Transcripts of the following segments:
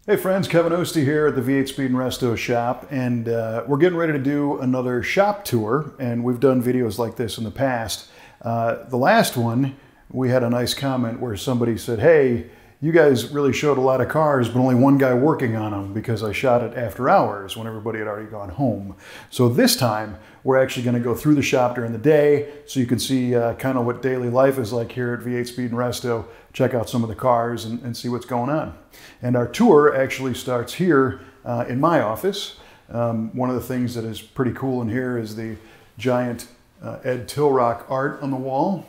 Hey friends, Kevin Ostie here at the V8 Speed Resto Shop, and we're getting ready to do another shop tour, and we've done videos like this in the past. The last one, we had a nice comment where somebody said, hey, you guys really showed a lot of cars, but only one guy working on them because I shot it after hours when everybody had already gone home. So this time, we're actually going to go through the shop during the day so you can see kind of what daily life is like here at V8 Speed and Resto, check out some of the cars and see what's going on. And our tour actually starts here in my office. One of the things that is pretty cool in here is the giant Ed Tilrock art on the wall.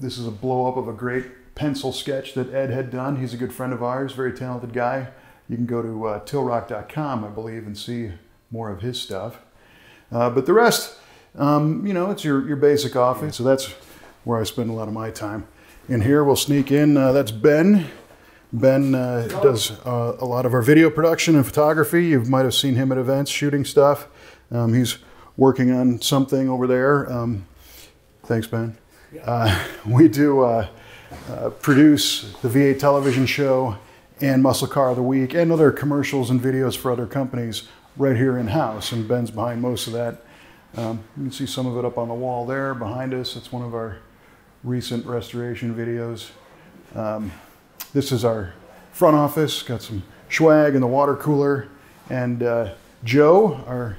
This is a blow up of a great pencil sketch that Ed had done. He's a good friend of ours, very talented guy. You can go to tilrock.com, I believe, and see more of his stuff. But the rest, you know, it's your basic office. So that's where I spend a lot of my time. In here, we'll sneak in. That's Ben. Ben does a lot of our video production and photography. You might have seen him at events shooting stuff. He's working on something over there. Thanks, Ben. We do produce the V8 television show and Muscle Car of the Week and other commercials and videos for other companies right here in-house, and Ben's behind most of that. You can see some of it up on the wall there behind us. It's one of our recent restoration videos. This is our front office, got some swag in the water cooler, and Joe,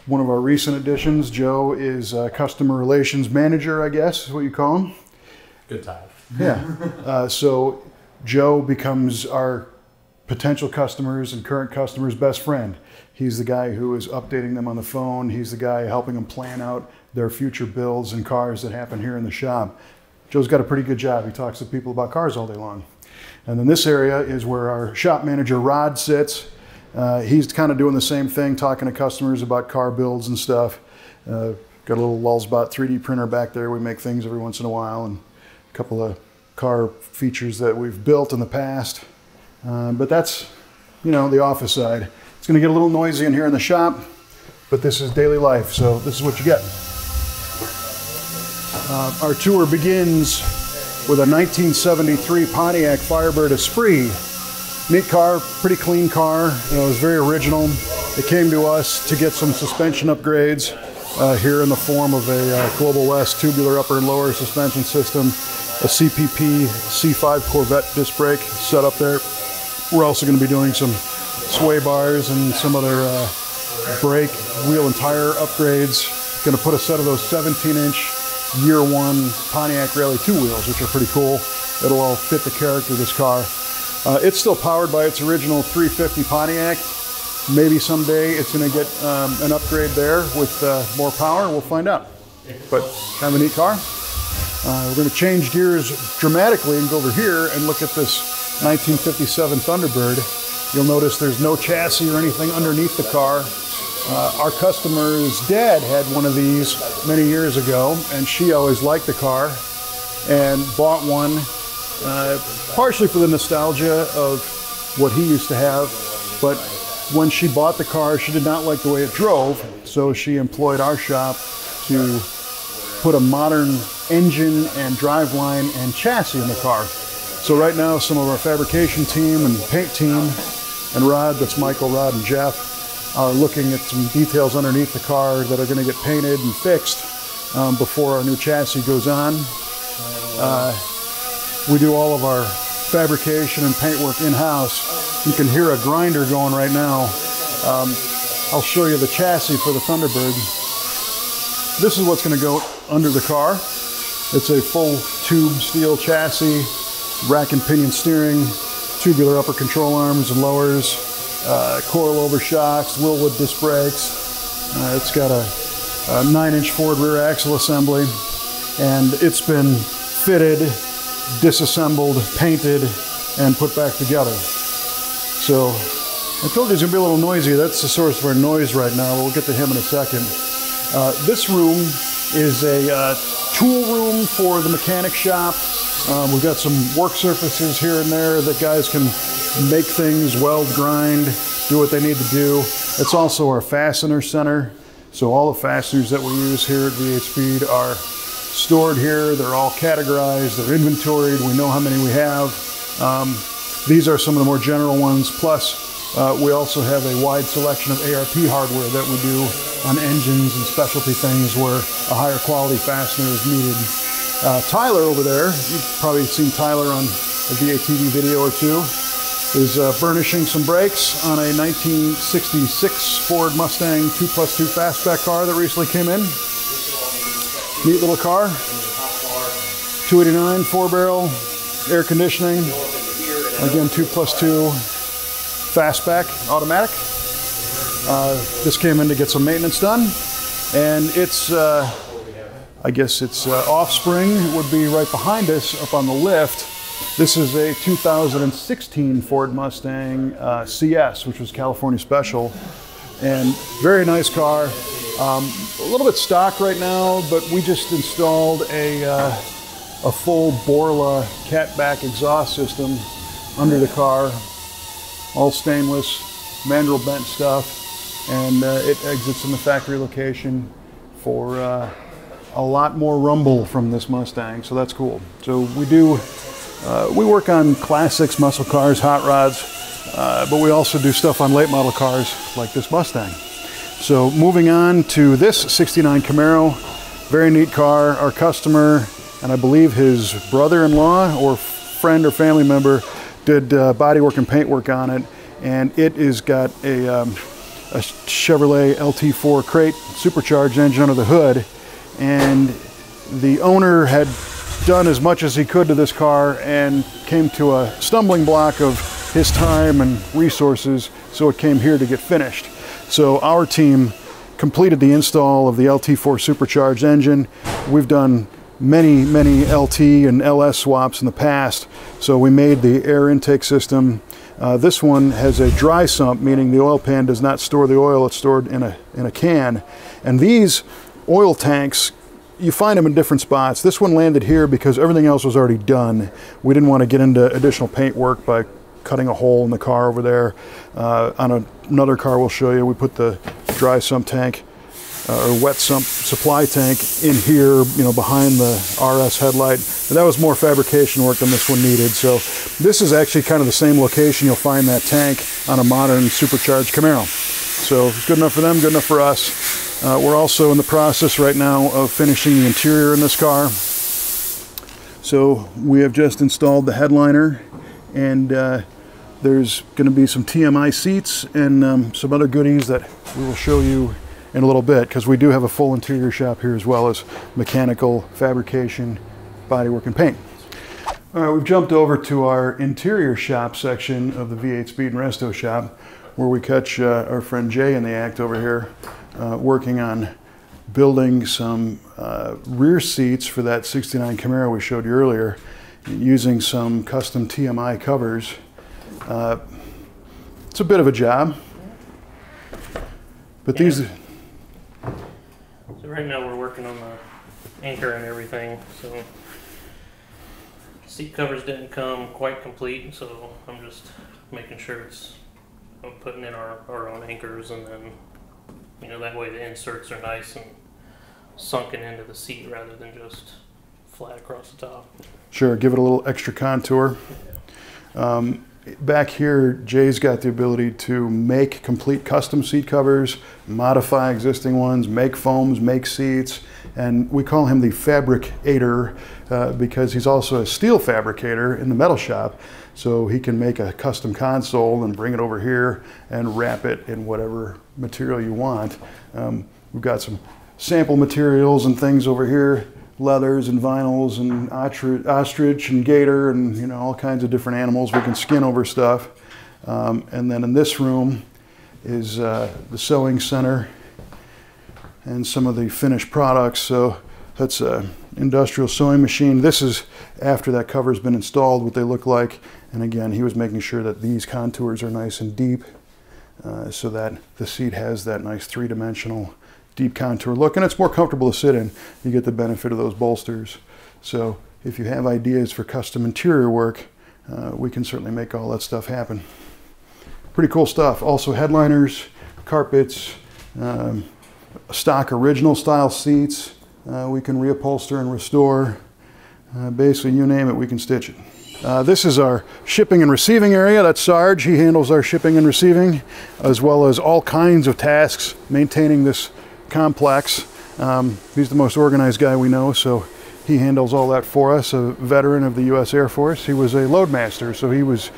one of our recent additions. Joe is customer relations manager, I guess is what you call him. Good time. Yeah. So Joe becomes our potential customers and current customers' best friend. He's the guy who is updating them on the phone. He's the guy helping them plan out their future builds and cars that happen here in the shop. Joe's got a pretty good job. He talks to people about cars all day long. And then this area is where our shop manager, Rod, sits. He's kind of doing the same thing, talking to customers about car builds and stuff. Got a little Lulzbot 3D printer back there. We make things every once in a while, and a couple of car features that we've built in the past. But that's, you know, the office side. It's going to get a little noisy in here in the shop, but this is daily life, so this is what you get. Our tour begins with a 1973 Pontiac Firebird Esprit. Neat car, pretty clean car. You know, it was very original. It came to us to get some suspension upgrades here in the form of a Global West tubular upper and lower suspension system, a CPP C5 Corvette disc brake set up there. We're also going to be doing some sway bars and some other brake, wheel, and tire upgrades. Going to put a set of those 17-inch year one Pontiac Rally 2 wheels, which are pretty cool. It'll all fit the character of this car. It's still powered by its original 350 Pontiac. Maybe someday it's going to get an upgrade there with more power. We'll find out. But kind of a neat car. We're going to change gears dramatically and go over here and look at this 1957 Thunderbird. You'll notice there's no chassis or anything underneath the car. Our customer's dad had one of these many years ago, and she always liked the car and bought one partially for the nostalgia of what he used to have. But when she bought the car, she did not like the way it drove, so she employed our shop to put a modern engine and driveline and chassis in the car. So right now, some of our fabrication team and paint team and Rod, that's Michael, Rod, and Jeff, are looking at some details underneath the car that are going to get painted and fixed before our new chassis goes on. We do all of our fabrication and paint work in-house. You can hear a grinder going right now. I'll show you the chassis for the Thunderbird. This is what's going to go under the car. It's a full tube steel chassis, rack and pinion steering, tubular upper control arms and lowers, coilover shocks, Wilwood disc brakes. It's got a 9-inch Ford rear axle assembly, and it's been fitted, disassembled, painted, and put back together. So I told you it's gonna be a little noisy. That's the source of our noise right now. We'll get to him in a second. This room is a tool room for the mechanic shop. We've got some work surfaces here and there that guys can make things, weld, grind, do what they need to do. It's also our fastener center. So all the fasteners that we use here at V8 Speed are stored here. They're all categorized, they're inventoried. We know how many we have. These are some of the more general ones. Plus, we also have a wide selection of ARP hardware that we do on engines and specialty things where a higher quality fastener is needed. Tyler over there, you've probably seen Tyler on a V8 TV video or two, is burnishing some brakes on a 1966 Ford Mustang 2+2 Fastback car that recently came in. Neat little car. 289, 4-barrel, air conditioning. Again, 2+2 Fastback, automatic. This came in to get some maintenance done. And it's, I guess its offspring would be right behind us up on the lift. This is a 2016 Ford Mustang CS, which was California Special. And very nice car. A little bit stock right now, but we just installed a full Borla catback exhaust system under the car. All stainless, mandrel bent stuff. And it exits in the factory location for a lot more rumble from this Mustang, so that's cool. So we work on classics, muscle cars, hot rods, but we also do stuff on late model cars like this Mustang. So moving on to this 69 Camaro, very neat car. Our customer, and I believe his brother-in-law or friend or family member, did bodywork and paintwork on it, and it has got a Chevrolet LT4 crate supercharged engine under the hood, and the owner had done as much as he could to this car and came to a stumbling block of his time and resources, so it came here to get finished. So our team completed the install of the LT4 supercharged engine. We've done many LT and LS swaps in the past, so we made the air intake system. This one has a dry sump, meaning the oil pan does not store the oil, it's stored in a can. And these oil tanks, you find them in different spots. This one landed here because everything else was already done. We didn't want to get into additional paint work by cutting a hole in the car over there. On another car we'll show you, we put the dry sump tank or wet sump supply tank in here, you know, behind the RS headlight. And that was more fabrication work than this one needed. So this is actually kind of the same location you'll find that tank on a modern supercharged Camaro. So it's good enough for them, good enough for us. We're also in the process right now of finishing the interior in this car. So we have just installed the headliner, and there's going to be some TMI seats and some other goodies that we will show you in a little bit, because we do have a full interior shop here as well as mechanical, fabrication, bodywork, and paint. All right, we've jumped over to our interior shop section of the V8 Speed Resto Shop, where we catch our friend Jay in the act over here, working on building some rear seats for that 69 Camaro we showed you earlier, using some custom TMI covers. It's a bit of a job, but yeah. these... So right now we're working on the anchor and everything, so seat covers didn't come quite complete, so I'm just making sure I'm putting in our own anchors, and then, you know, that way the inserts are nice and sunken into the seat rather than just flat across the top. Sure, give it a little extra contour. Yeah. Back here, Jay's got the ability to make complete custom seat covers, modify existing ones, make foams, make seats, and we call him the fabricator because he's also a steel fabricator in the metal shop. So he can make a custom console and bring it over here and wrap it in whatever material you want. We've got some sample materials and things over here, leathers and vinyls and ostrich and gator and, you know, all kinds of different animals we can skin over stuff. And then in this room is the sewing center and some of the finished products. So that's a industrial sewing machine. This is after that cover's been installed, what they look like. And again, he was making sure that these contours are nice and deep so that the seat has that nice three-dimensional deep contour look, and it's more comfortable to sit in. You get the benefit of those bolsters. So if you have ideas for custom interior work, we can certainly make all that stuff happen. Pretty cool stuff. Also headliners, carpets, stock original style seats. We can reupholster and restore. Basically, you name it, we can stitch it. This is our shipping and receiving area. That's Sarge. He handles our shipping and receiving, as well as all kinds of tasks maintaining this complex. He's the most organized guy we know, so he handles all that for us. A veteran of the U.S. Air Force. He was a loadmaster, so he was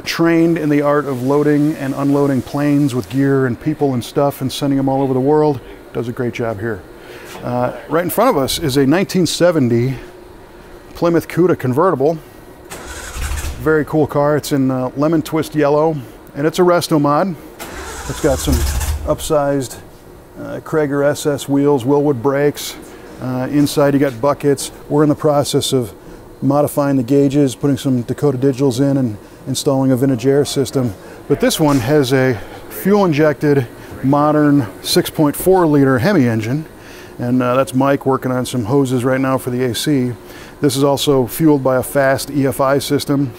trained in the art of loading and unloading planes with gear and people and stuff and sending them all over the world. Does a great job here. Right in front of us is a 1970 Plymouth Cuda convertible. Very cool car. It's in lemon twist yellow, and it's a resto mod. It's got some upsized Krager SS wheels, Willwood brakes. Inside you got buckets. We're in the process of modifying the gauges, putting some Dakota digitals in, and installing a vintage air system. But this one has a fuel injected modern 6.4 liter Hemi engine, and that's Mike working on some hoses right now for the AC. This is also fueled by a fast EFI system.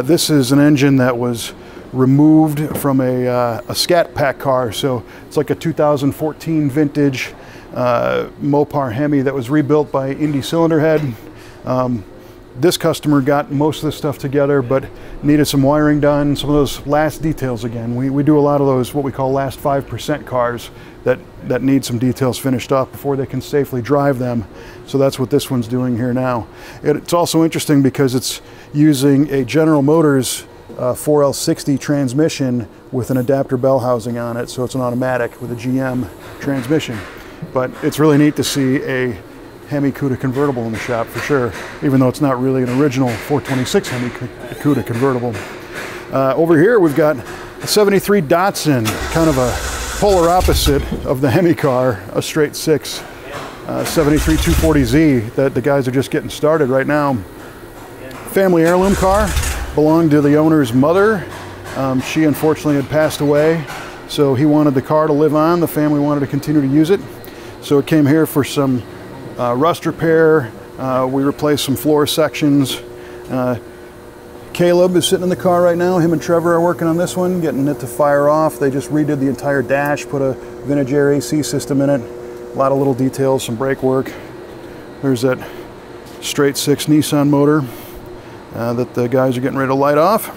This is an engine that was removed from a Scat Pack car, so it's like a 2014 vintage Mopar Hemi that was rebuilt by Indy Cylinder Head. This customer got most of this stuff together, but needed some wiring done, some of those last details again. We do a lot of those, what we call last 5% cars that need some details finished up before they can safely drive them. So that's what this one's doing here now. It's also interesting because it's using a General Motors 4L60 transmission with an adapter bell housing on it. So it's an automatic with a GM transmission. But it's really neat to see a Hemi Cuda convertible in the shop for sure, even though it's not really an original 426 Hemi Cuda convertible. Over here we've got a 73 Datsun, kind of a polar opposite of the Hemi car, a straight six 73 240Z that the guys are just getting started right now. Family heirloom car, belonged to the owner's mother. She unfortunately had passed away, so he wanted the car to live on. The family wanted to continue to use it. So it came here for some rust repair. We replaced some floor sections. Caleb is sitting in the car right now. Him and Trevor are working on this one, getting it to fire off. They just redid the entire dash, put a vintage air AC system in it. A lot of little details, some brake work. There's that straight six Nissan motor that the guys are getting ready to light off.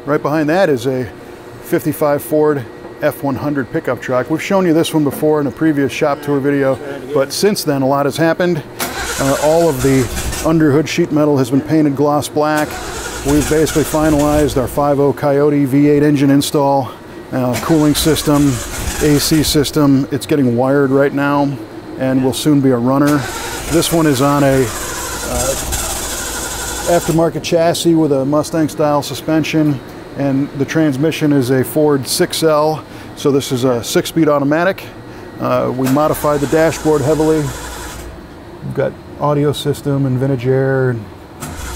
Right behind that is a 55 Ford F100 pickup truck. We've shown you this one before in a previous shop tour video, but since then a lot has happened. All of the underhood sheet metal has been painted gloss black. We've basically finalized our 5.0 Coyote V8 engine install, cooling system, AC system. It's getting wired right now and will soon be a runner. This one is on a aftermarket chassis with a Mustang style suspension, and the transmission is a Ford 6L. So this is a 6-speed automatic. We modified the dashboard heavily. We've got audio system and vintage air and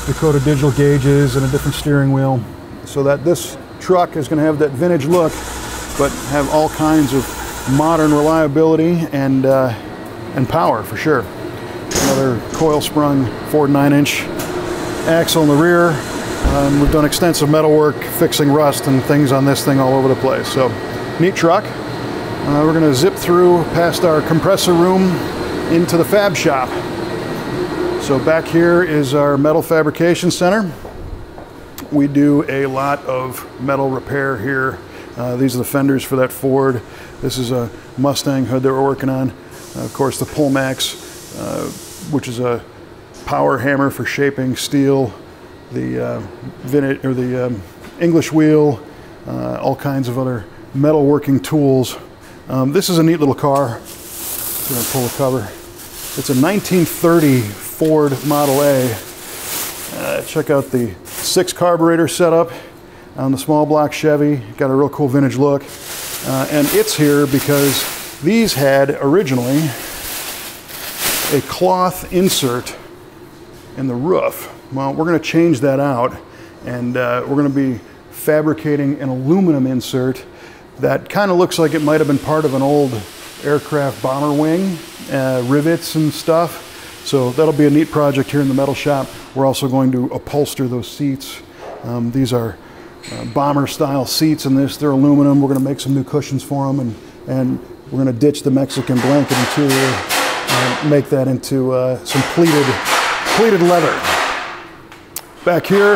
Dakota digital gauges and a different steering wheel, so that this truck is going to have that vintage look but have all kinds of modern reliability and power for sure. Another coil sprung Ford 9-inch axle in the rear. We've done extensive metal work fixing rust and things on this thing all over the place. So neat truck. We're going to zip through past our compressor room into the fab shop. So back here is our metal fabrication center. We do a lot of metal repair here. These are the fenders for that Ford. This is a Mustang hood that we're working on. Of course, the Pullmax, which is a power hammer for shaping steel. The English wheel, all kinds of other metalworking tools. This is a neat little car. I'm going to pull the cover. It's a 1930 Ford Model A. Check out the 6 carburetor setup on the small block Chevy. Got a real cool vintage look. And it's here because these had originally a cloth insert in the roof. Well, we're going to change that out, and we're going to be fabricating an aluminum insert that kind of looks like it might have been part of an old aircraft bomber wing, rivets and stuff. So that'll be a neat project here in the metal shop. We're also going to upholster those seats. These are bomber style seats in this. They're aluminum. We're going to make some new cushions for them, and we're going to ditch the Mexican blanket interior and make that into some pleated leather. Back here,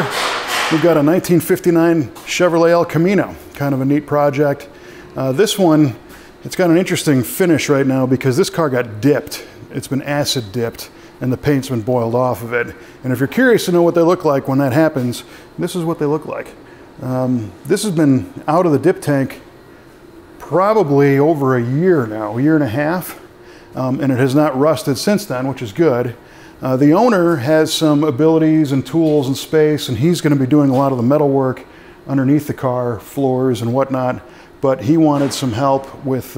we've got a 1959 Chevrolet ElCamino, kind of a neat project. This one, it's got an interesting finish right now because this car got dipped. It's been acid dipped and the paint's been boiled off of it. And if you're curious to know what they look like when that happens, this is what they look like. This has been out of the dip tank probably over a year now, a year and a half, and it has not rusted since then, which is good. The owner has some abilities and tools and space, and he's going to be doing a lot of the metal work underneath the car, floors and whatnot, but he wanted some help with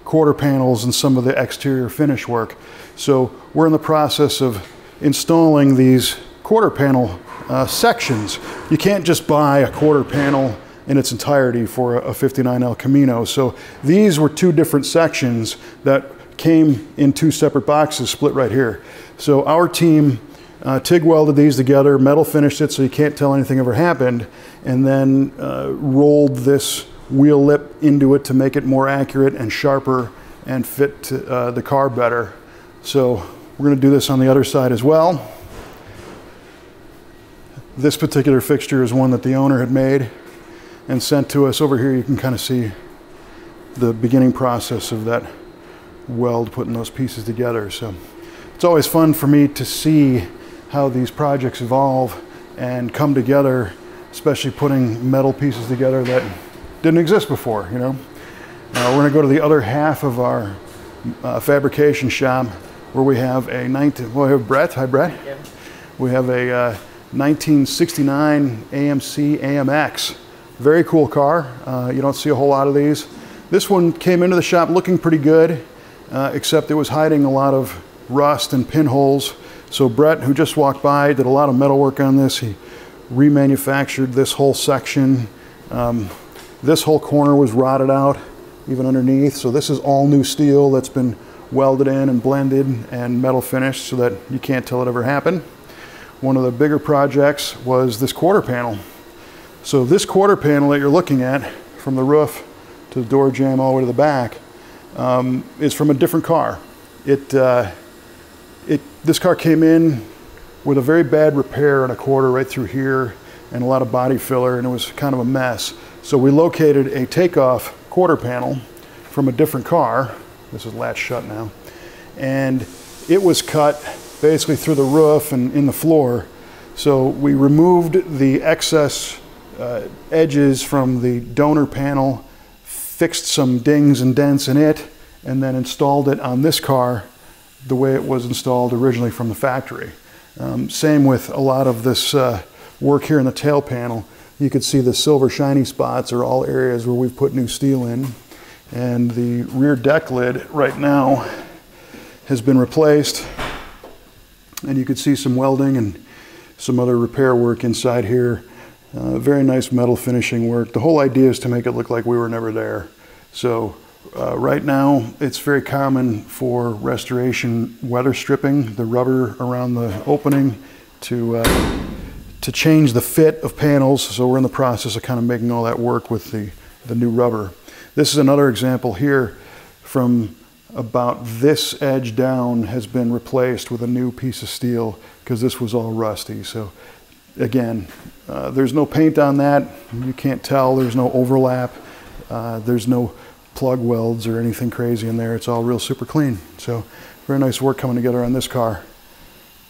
quarter panels and some of the exterior finish work. So we're in the process of installing these quarter panel sections. You can't just buy a quarter panel in its entirety for a 59 ElCamino. So these were two different sections that came in two separate boxes split right here. So our team TIG welded these together, metal finished it so you can't tell anything ever happened, and then rolled this wheel lip into it to make it more accurate and sharper and fit the car better. So we're going to do this on the other side as well. This particular fixture is one that the owner had made and sent to us. Over here you can kind of see the beginning process of that weld, putting those pieces together. So it's always fun for me to see how these projects evolve and come together, especially putting metal pieces together that didn't exist before, you know. We're going to go to the other half of our fabrication shop where we have a we have Brett. Hi, Brett. Yeah. We have a 1969 AMC AMX. Very cool car. You don't see a whole lot of these. This one came into the shop looking pretty good, except it was hiding a lot of rust and pinholes. So Brett, who just walked by, did a lot of metal work on this. He remanufactured this whole section. This whole corner was rotted out, even underneath. So this is all new steel that's been welded in and blended and metal finished so that you can't tell it ever happened. One of the bigger projects was this quarter panel. So this quarter panel that you're looking at, from the roof to the door jamb all the way to the back, is from a different car. This car came in with a very bad repair on a quarter right through here and a lot of body filler, and it was kind of a mess. So we located a takeoff quarter panel from a different car. This is latched shut now. And it was cut basically through the roof and in the floor. So we removed the excess edges from the donor panel, fixed some dings and dents in it, and then installed it on this car the way it was installed originally from the factory. Same with a lot of this work here in the tail panel. You could see the silver shiny spots are all areas where we've put new steel in. And the rear deck lid right now has been replaced. And you could see some welding and some other repair work inside here. Very nice metal finishing work. The whole idea is to make it look like we were never there. So right now it's very common for restoration weather stripping the rubber around the opening to change the fit of panels. So we're in the process of kind of making all that work with the new rubber. This is another example here from about this edge down has been replaced with a new piece of steel because this was all rusty. So again, there's no paint on that. You can't tell. There's no overlap. There's no plug welds or anything crazy in there. It's all real super clean. So very nice work coming together on this car.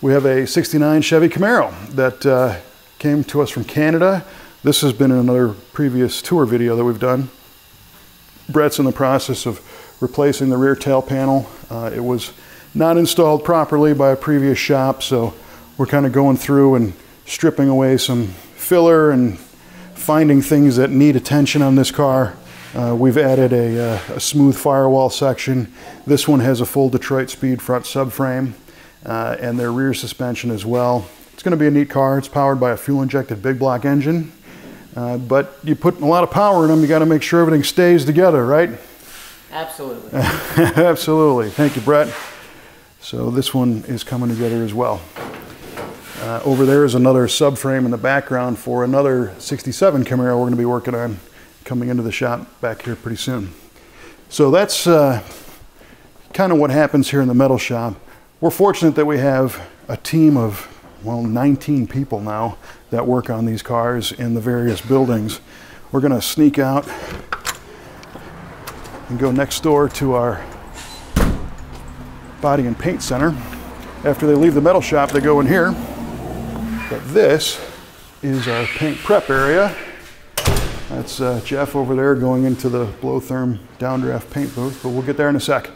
We have a 69 Chevy Camaro that came to us from Canada. This has been in another previous tour video that we've done. Brett's in the process of replacing the rear tail panel. It was not installed properly by a previous shop, so we're kind of going through and stripping away some filler and finding things that need attention on this car. We've added a smooth firewall section. This one has a full Detroit Speed front subframe and their rear suspension as well. It's going to be a neat car. It's powered by a fuel-injected big block engine. But you put a lot of power in them, you got to make sure everything stays together, right? Absolutely. Absolutely. Thank you, Brett. So this one is coming together as well. Over there is another subframe in the background for another 67 Camaro we're going to be working on coming into the shop back here pretty soon. So that's kind of what happens here in the metal shop. We're fortunate that we have a team of well, 19 people now that work on these cars in the various buildings. We're gonna sneak out and go next door to our body and paint center. After they leave the metal shop, they go in here. But this is our paint prep area. That's Jeff over there going into the Blowtherm Downdraft paint booth, but we'll get there in a sec.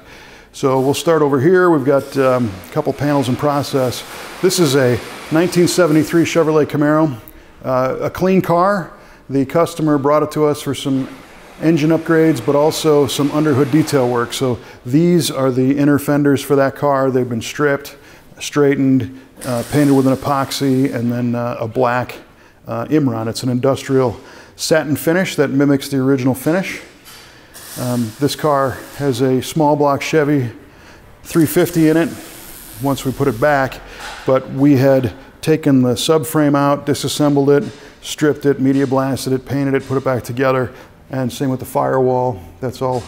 So we'll start over here. We've got a couple panels in process. This is a 1973 Chevrolet Camaro, a clean car. The customer brought it to us for some engine upgrades, but also some underhood detail work. So these are the inner fenders for that car. They've been stripped, straightened, painted with an epoxy, and then a black Imron. It's an industrial satin finish that mimics the original finish. This car has a small block Chevy 350 in it once we put it back, but we had taken the subframe out, disassembled it, stripped it, media blasted it, painted it, put it back together, and same with the firewall. That's all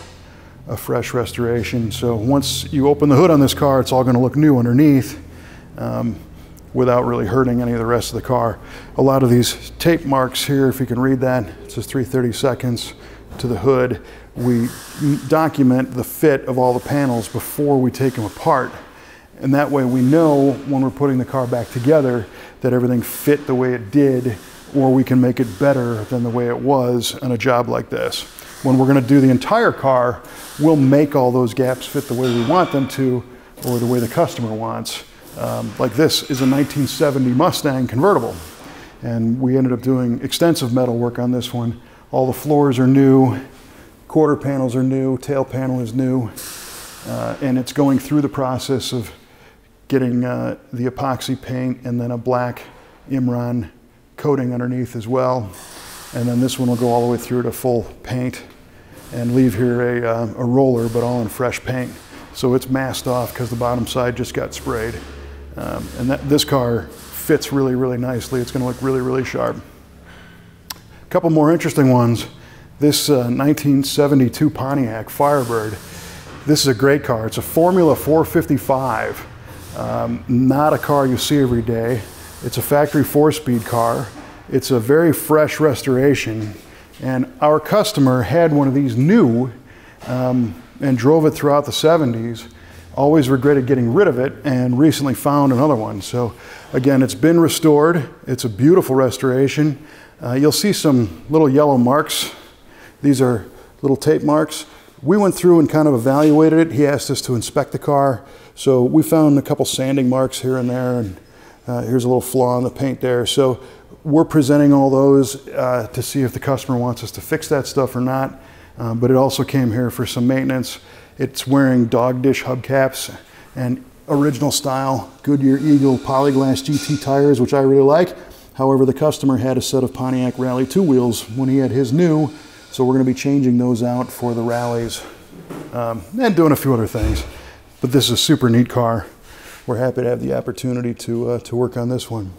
a fresh restoration. So once you open the hood on this car, it's all going to look new underneath without really hurting any of the rest of the car. A lot of these tape marks here, if you can read that, it says 3/32 to the hood. We document the fit of all the panels before we take them apart. And that way we know when we're putting the car back together that everything fit the way it did, or we can make it better than the way it was on a job like this. When we're going to do the entire car, we'll make all those gaps fit the way we want them to, or the way the customer wants. Like this is a 1970 Mustang convertible, and we ended up doing extensive metal work on this one. All the floors are new, quarter panels are new, tail panel is new, and it's going through the process of getting the epoxy paint and then a black Imron coating underneath as well. And then this one will go all the way through to full paint and leave here a roller, but all in fresh paint. So it's masked off because the bottom side just got sprayed. And this car fits really, really nicely. It's gonna look really, really sharp. A couple more interesting ones. This 1972 Pontiac Firebird. This is a great car. It's a Formula 455. Not a car you see every day. It's a factory 4-speed car. It's a very fresh restoration. And our customer had one of these new and drove it throughout the 70s. Always regretted getting rid of it and recently found another one. So again, it's been restored. It's a beautiful restoration. You'll see some little yellow marks. These are little tape marks. We went through and kind of evaluated it. He asked us to inspect the car. So we found a couple sanding marks here and there, and here's a little flaw in the paint there. So we're presenting all those to see if the customer wants us to fix that stuff or not. But it also came here for some maintenance. It's wearing dog dish hubcaps and original style Goodyear Eagle Polyglass GT tires, which I really like. However, the customer had a set of Pontiac Rally 2 wheels when he had his new, so we're going to be changing those out for the rallies and doing a few other things. But this is a super neat car. We're happy to have the opportunity to work on this one.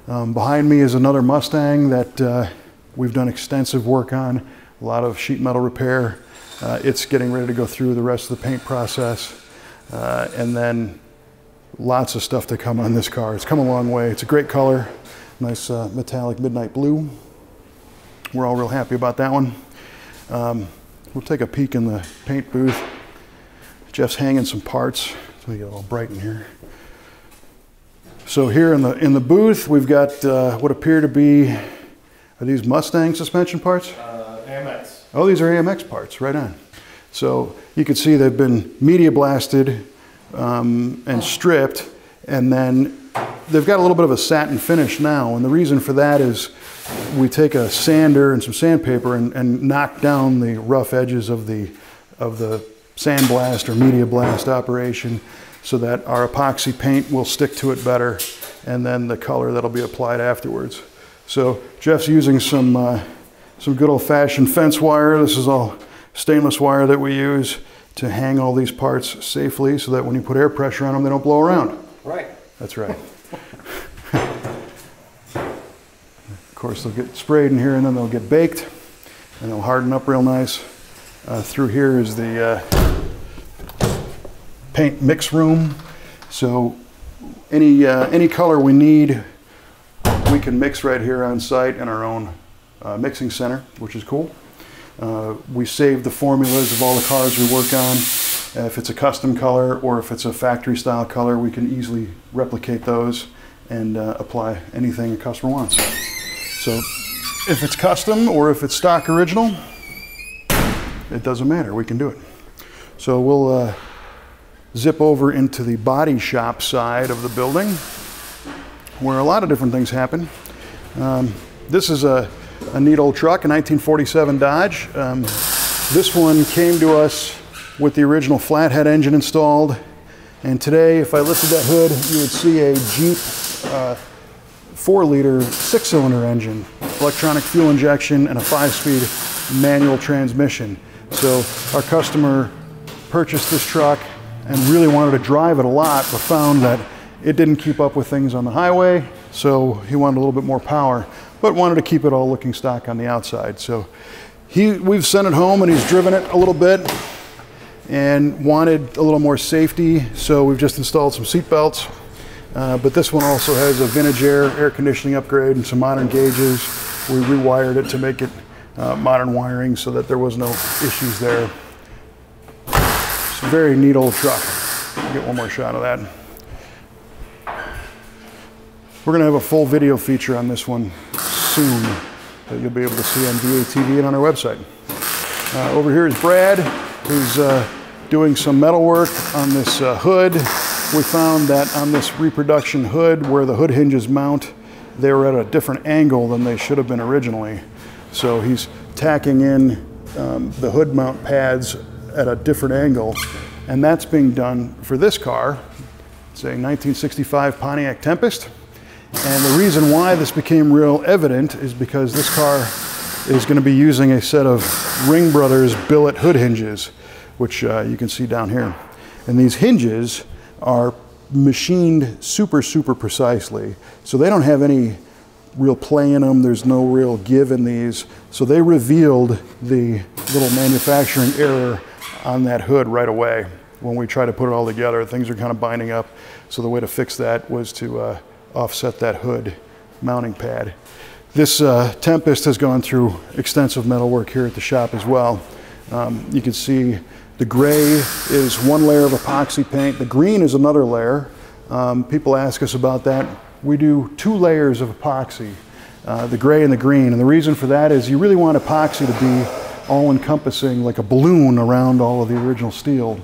Behind me is another Mustang that we've done extensive work on, a lot of sheet metal repair. It's getting ready to go through the rest of the paint process, and then lots of stuff to come on this car. It's come a long way. It's a great color, nice metallic midnight blue. We're all real happy about that one. We'll take a peek in the paint booth. Jeff's hanging some parts. Let me get a little bright in here. So here in the booth, we've got what appear to be, are these Mustang suspension parts? AMX. Oh, these are AMX parts, right on. So you can see they've been media blasted and stripped, and then they've got a little bit of a satin finish now. And the reason for that is we take a sander and some sandpaper and knock down the rough edges of the sandblast or media blast operation so that our epoxy paint will stick to it better, and then the color that'll be applied afterwards. So Jeff's using some good old-fashioned fence wire. This is all stainless wire that we use to hang all these parts safely so that when you put air pressure on them, they don't blow around. Right. That's right. Of course, they'll get sprayed in here and then they'll get baked and they'll harden up real nice. Through here is the paint mix room. So Any color we need, we can mix right here on site in our own mixing center, which is cool. We save the formulas of all the cars we work on. If it's a custom color or if it's a factory style color, we can easily replicate those and apply anything a customer wants. So if it's custom or if it's stock original, it doesn't matter, we can do it. So we'll zip over into the body shop side of the building where a lot of different things happen. This is a neat old truck, a 1947 Dodge. This one came to us with the original flathead engine installed. And today, if I lifted that hood, you would see a Jeep 4-liter 6-cylinder engine, electronic fuel injection, and a 5-speed manual transmission. So our customer purchased this truck and really wanted to drive it a lot, but found that it didn't keep up with things on the highway, so he wanted a little bit more power, but wanted to keep it all looking stock on the outside. So we've sent it home and he's driven it a little bit and wanted a little more safety, so we've just installed some seat belts. But this one also has a vintage air conditioning upgrade and some modern gauges. We rewired it to make it modern wiring so that there was no issues there. It's a very neat old truck. I'll get one more shot of that. We're going to have a full video feature on this one soon that you'll be able to see on V8 TV and on our website. Over here is Brad, who's doing some metal work on this hood. We found that on this reproduction hood, where the hood hinges mount, they were at a different angle than they should have been originally. So he's tacking in the hood mount pads at a different angle, and that's being done for this car. It's a 1965 Pontiac Tempest. And the reason why this became real evident is because this car is going to be using a set of Ring Brothers billet hood hinges, which you can see down here. And these hinges are machined super precisely, so they don't have any real play in them. There's no real give in these. So they revealed the little manufacturing error on that hood right away. When we try to put it all together, things are kind of binding up. So the way to fix that was to offset that hood mounting pad. This Tempest has gone through extensive metal work here at the shop as well. You can see the gray is one layer of epoxy paint. The green is another layer. People ask us about that. We do 2 layers of epoxy, the gray and the green. And the reason for that is you really want epoxy to be all-encompassing, like a balloon around all of the original steel.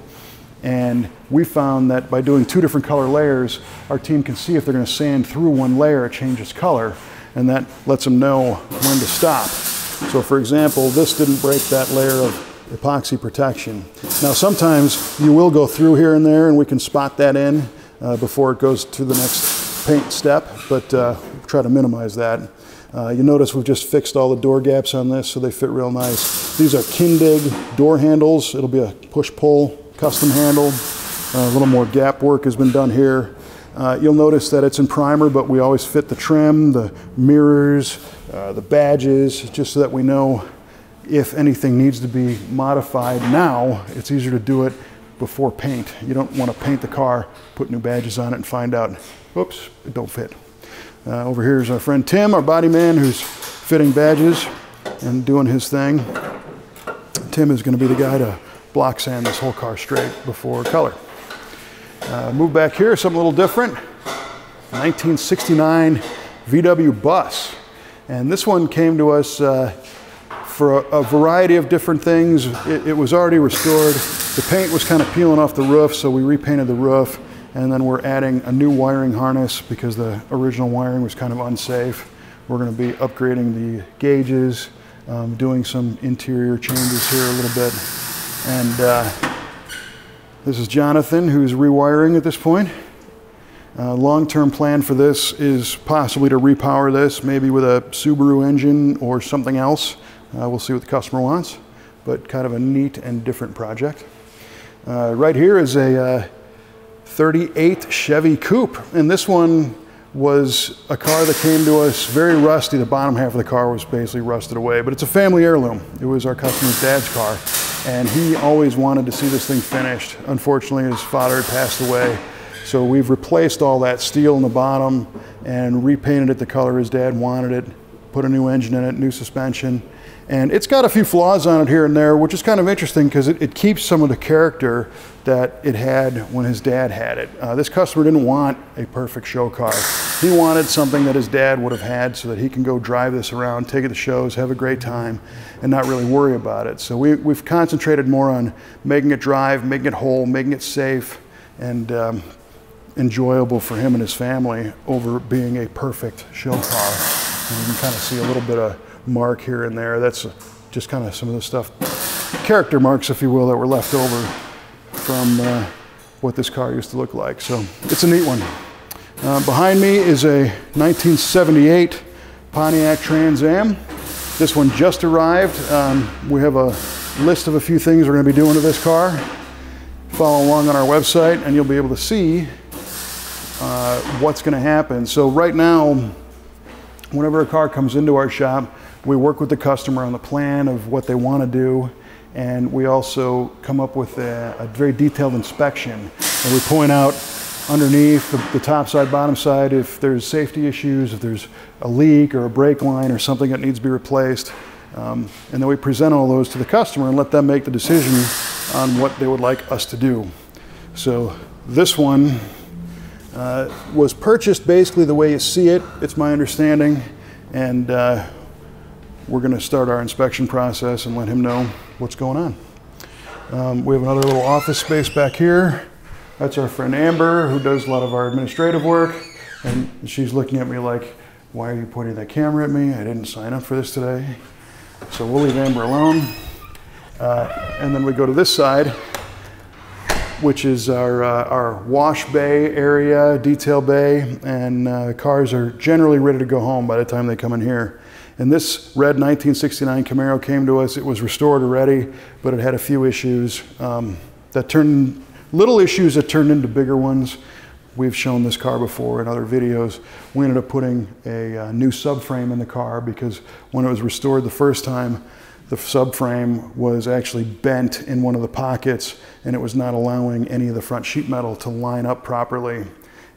And we found that by doing 2 different color layers, our team can see if they're going to sand through one layer, it changes color, and that lets them know when to stop. So for example, this didn't break that layer of epoxy protection. Now sometimes you will go through here and there and we can spot that in before it goes to the next paint step, but try to minimize that. You notice we've just fixed all the door gaps on this so they fit real nice. These are Kindig door handles. It'll be a push-pull custom handle. A little more gap work has been done here. You'll notice that it's in primer, but we always fit the trim, the mirrors, the badges, just so that we know if anything needs to be modified now. It's easier to do it before paint. You don't want to paint the car, put new badges on it, and find out, whoops, it don't fit. Over here is our friend Tim, our body man, who's fitting badges and doing his thing. Tim is going to be the guy to block sand this whole car straight before color. Move back here, something a little different. 1969 VW bus. And this one came to us for a variety of different things. It was already restored. The paint was kind of peeling off the roof, so we repainted the roof. And then we're adding a new wiring harness because the original wiring was kind of unsafe. We're going to be upgrading the gauges, doing some interior changes here a little bit. And this is Jonathan, who's rewiring at this point. Long-term plan for this is possibly to repower this, maybe with a Subaru engine or something else. We'll see what the customer wants, but kind of a neat and different project. Right here is a 38 Chevy Coupe, and this one was a car that came to us very rusty. The bottom half of the car was basically rusted away, but it's a family heirloom. It was our customer's dad's car, and he always wanted to see this thing finished. Unfortunately, his father had passed away, So we've replaced all that steel in the bottom and repainted it the color his dad wanted it, put a new engine in it, new suspension. And it's got a few flaws on it here and there, which is kind of interesting because it keeps some of the character that it had when his dad had it. This customer didn't want a perfect show car. He wanted something that his dad would have had so that he can go drive this around, take it to shows, have a great time, and not really worry about it. So we've concentrated more on making it drive, making it whole, making it safe, and enjoyable for him and his family over being a perfect show car. And you can kind of see a little bit of mark here and there. That's just kind of some of the stuff, character marks, if you will, that were left over from what this car used to look like. So it's a neat one. Behind me is a 1978 Pontiac Trans Am. This one just arrived. We have a list of a few things we're going to be doing to this car. Follow along on our website and you'll be able to see what's going to happen. So right now, whenever a car comes into our shop, we work with the customer on the plan of what they want to do, and we also come up with a very detailed inspection. And we point out underneath the top side, bottom side, if there's safety issues, if there's a leak or a brake line or something that needs to be replaced. And then we present all those to the customer and let them make the decision on what they would like us to do. So this one was purchased basically the way you see it, it's my understanding, and we're going to start our inspection process and let him know what's going on. We have another little office space back here. That's our friend Amber, who does a lot of our administrative work, and she's looking at me like, why are you pointing that camera at me? I didn't sign up for this today. So we'll leave Amber alone. And then we go to this side, which is our wash bay area, detail bay, and cars are generally ready to go home by the time they come in here. And this red 1969 Camaro came to us. It was restored already, but it had a few issues little issues that turned into bigger ones. We've shown this car before in other videos. We ended up putting a new subframe in the car because when it was restored the first time, the subframe was actually bent in one of the pockets and it was not allowing any of the front sheet metal to line up properly.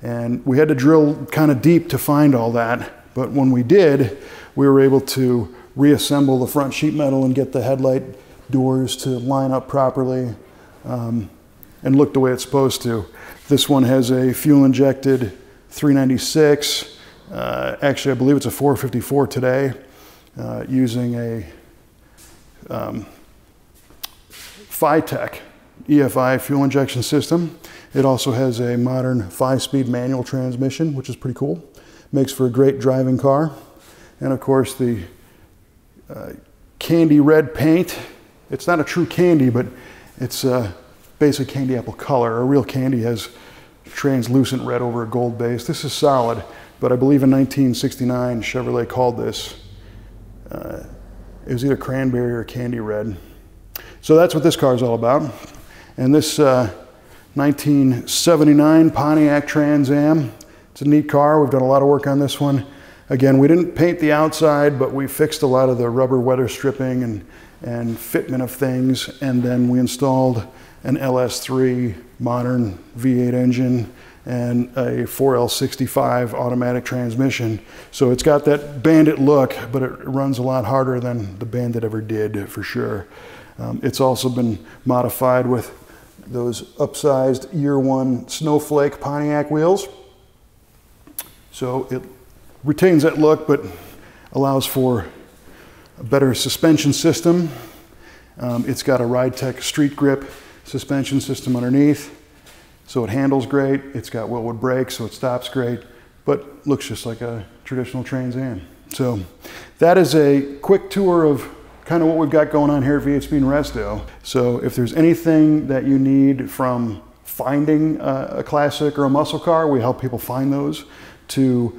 And we had to drill kind of deep to find all that. But when we did, we were able to reassemble the front sheet metal and get the headlight doors to line up properly and look the way it's supposed to. This one has a fuel injected 396. Actually, I believe it's a 454 today, using a Fytec EFI fuel injection system. It also has a modern 5-speed manual transmission, which is pretty cool. Makes for a great driving car. And of course the candy red paint. It's not a true candy, but it's basic candy apple color. A real candy has translucent red over a gold base. This is solid, but I believe in 1969 Chevrolet called this, it was either cranberry or candy red. So that's what this car is all about. And this 1979 Pontiac Trans Am, it's a neat car. We've done a lot of work on this one. Again, we didn't paint the outside, but we fixed a lot of the rubber weather stripping and fitment of things. And then we installed an LS3 modern V8 engine and a 4L65 automatic transmission. So it's got that Bandit look, but it runs a lot harder than the Bandit ever did, for sure. It's also been modified with those upsized year one Snowflake Pontiac wheels. So it retains that look, but allows for a better suspension system. It's got a RideTech Street Grip suspension system underneath, so it handles great. It's got Wilwood brakes, so it stops great, but looks just like a traditional Trans Am. So that is a quick tour of kind of what we've got going on here at V8 Speed Resto. So if there's anything that you need from finding a classic or a muscle car, we help people find those, to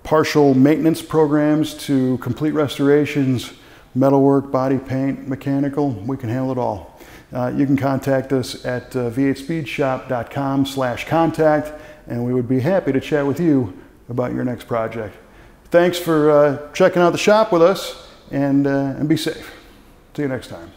partial maintenance programs, to complete restorations, metalwork, body paint, mechanical, we can handle it all. You can contact us at v8speedshop.com/contact, and we would be happy to chat with you about your next project. Thanks for checking out the shop with us, and be safe. See you next time.